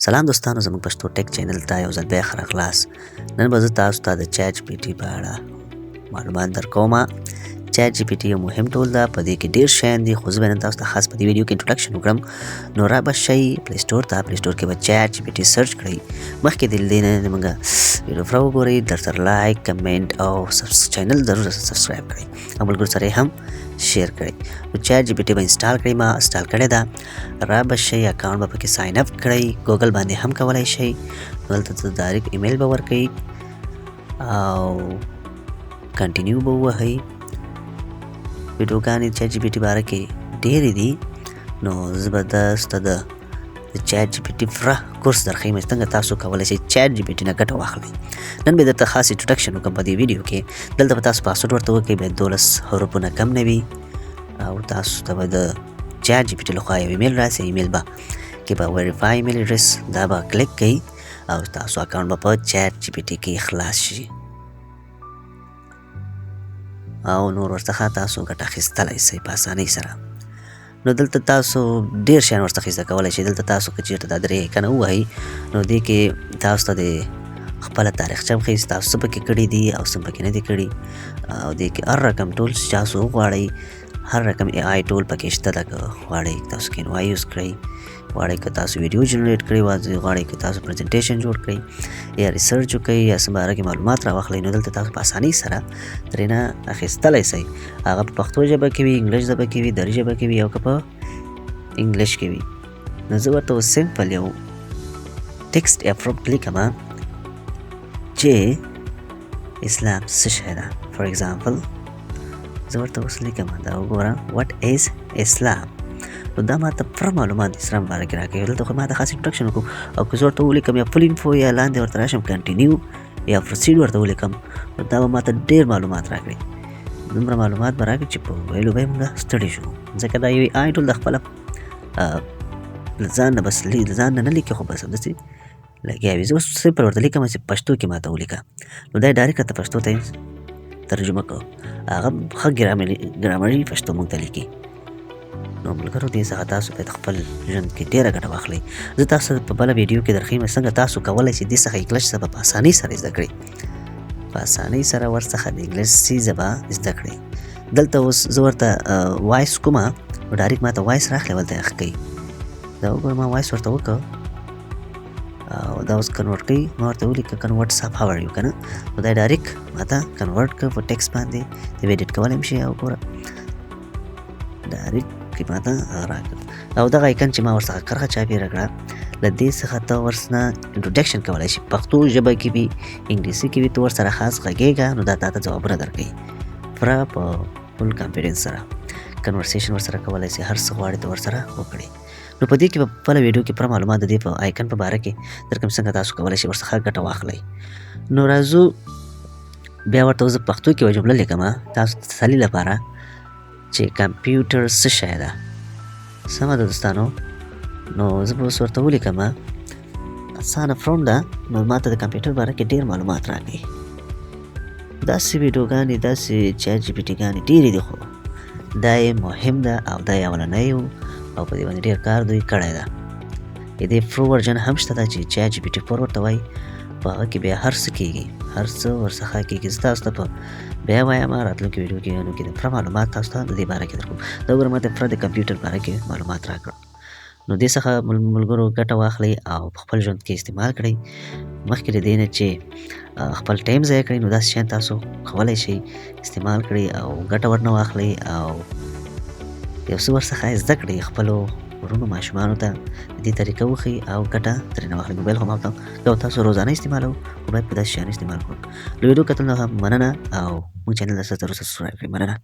سلام دوستانو، زموږ پښتو ټیک چینل ته یو ځل بیا ښه راغلاست. نن به زه تاسو ته د چیټ جی پي ټي په اړه معلومات درکومه. چیټ جی پي ټي یو مهم ټول ده، په دې کې ډېر شیان دي، خو زه به نن تاسو ته خاص په دې ویډیو کې انټروډکشن وکړم. نو را به شئ پلی سټور ته. پلی سټور کې به چیټ جی پي ټي سرچ کړئ. مخکې د دې نه زموږ ویډیو پوره وګورئ، درسره لایک، کمنټ او چینل ضرور سبسکرایب کړئ او ملګرو سره یې هم شیر کړئ. نو چیټ جی پي ټي به انسټال کړئ. ما انسټال کړې ده. را به شئ، اکاونټ به پکې ساین اپ کړئ. ګوګل باندې هم کولی شئ. دلته ډایرکټ ایمیل به ورکړئ او کنټینیو به ووهئ. ویډیوګانې چیټ جی پي ټي باره کې ډېرې دي، نو زه به تاسو ته د چیټ جی پي ټي پوره کورس درښیم چې څنګه تاسو کولی شئ چیټ جی پي ټي نه ګټه واخلئ. نن به درته خاص انټروډکشن وکړم په دې ویډیو کې. دلته به تاسو پاسورډ ورته وکړئ، باید 12 حروفونه کم نه وي او تاسو ته به د چیټ جی پي ټي لخوا یو ایمیل راسي. ایمیل به کې به ویریفای ایمیل ایډرس دا به کلیک کړئ او تاسو اکاونټ به په چیټ جی پي ټي کې خلاص شي او نور ورڅخه تاسو ګټه اخیستلی شئ په اسانۍ سره. نو دلته تاسو ډېر شیان ورڅخه زده کولی شئ. دلته تاسو که چېرته دا درې کنه ووهئ، نو دې کې تاسو ته د خپله تاریخچه هم ښیي چې تاسو څه پکې کړي دي او څه پکې نه دي کړي. او دې کې هر رقم ټول چې تاسو وغواړئ، هر رقم اے آی ټول پکې شته ده. که غواړئ تاسو کینوا یوز کړئ، غواړئ که تاسو ویډیو جنریټ کړئ، غواړئ که تاسو پریزنټیشن جوړ کړئ یا ریسرچ وکړئ یا څه باره کې معلومات راواخلئ، نو دلته تاسو په اسانۍ سره ترېنه اخیستلی شئ. هغه په پښتو ژبه کې وي، انګلیش ژبه کې وي، دري ژبه کې وي او که په انګلیش کې وي. نو زه ورته اوس سمپل یو ټیکسټ یا پرومپټ لیکمه چې اسلام څه شی ده. فار ایگزامپل زه ورته اوس لیکمه، دا وګوره، واټ از اسلام. نو دا ما ته پوره معلومات د اسلام باره کې راکوي. دلته خو ما ته خاص انټروډکشن وکړو او که زه ورته ولیکم یا فل انفو یا لاندې ورته راشم کنټینیو یا پروسیډ ورته ولیکم، نو دا به ما ته ډېر معلومات راکړي. دومره معلومات به راکړي چې په ویلو به یې موږ ستړي شو، ځکه دا یو آی ټول د خپله له ځان نه بس له ځان نه لیکي، خو بس همداسې لګیا وي. زه اوس سمپل ورته لیکم چې پښتو کې ما ته ولیکه، نو دا یې ډایرکټ راته پښتو ته ترجمه کړو. هغه ښه ګرامري پښتو موږ ته لیکي. نو ملګرو، دې څخه تاسو باید خپل ژوند کې ډېره ګټه واخلئ. زه تاسو په بله ویډیو کې درښیم څنګه تاسو کولی شئ دې څخه انګلیش ژبه په اسانۍ سره زده کړئ. په اسانۍ سره ورڅخه د انګلیسي ژبه زده کړئ. دلته اوس زه ورته وایس کومه، نو ډایرکټ ما ته وایس راخلي، ولته یې ښه کوي. دا وګوره، ما وایس ورته وکړ او دا اوس کنورټ کوي. ما ورته ولیکه کنورټ ساف هاو آر یو که نه، نو دا یې ډایرکټ ما ته کنورټ کړ په ټیکسټ باندې. ته به ایډیټ کولی هم شي. او ګوره ډایرکټ ما ته راکړ او دغه ایکن چې ما ورڅخه کرښه چاپېره کړه، له دې څخه ته ورسره انټروډکشن کولی شي. پښتو ژبه کې وي، انګلیسي کې وي، ته ورسره خاص غږېږه، نو دا تا ته ځوابونه درکوي پوره په فل کانفیډنس سره. کنورسیشن ورسره کولی شي، هر څه غواړې ته ورسره وکړې. نو په دې کې به بله ویډیو کې پوره معلومات د دې په آیکن په باره کې درکوم، څنګه تاسو کولی شئ ورڅخه ګټه واخلئ. نو راځو بیا ورته زه پښتو کې یوه جمله لیکمه تاسو تسلي لپاره چې کمپیوټر څه شی ده. سمه ده دوستانو. نو زه به اوس ورته ولیکمه، اسانه فروم ده. نو ما ته د کمپیوټر باره کې ډېر معلومات راکوي. داسې ویډیوګانې، داسې چیټ جی پي ټي ګانې ډېرې دي، خو دا یې مهم ده او دا یې اولنی و او په دې باندې ډېر کار دوی کړی ده. د دې پرو ورژن هم شته ده چې چیټ جی پي ټي 4 ورته وایي. په هغه کې بیا هر څه کېږي، هر څه ورڅخه کېږي. زه تاسو ته په بیا وایم راتلونکي ویډیو کې د پوره معلومات تاسو ته د دې باره کې درکوم. دا وګوره، ما ته پوره د کمپیوټر باره کې معلومات راکړل. نو دې څخه ملګرو ګټه واخلئ او په خپل ژوند کې استعمال کړئ. مخکې له دې نه چې خپل ټایم ضایع کړئ، نو داسې شیان تاسو کولی شئ استعمال کړئ او ګټه ورنه واخلئ او یو څه ورڅخه زده کړئ. خپلو ورونو ماشومانو ته د دې طریقه وښیئ او ګټه ترېنه واخلئ. موبایل خو ما که تاسو روزانه استعمالوو، خو باید په داسې شیانو استعمال کړو. له ویډیو کتلو نه مننه او موږ چینل ته ضرور سبسکرایب کړئ. مننه.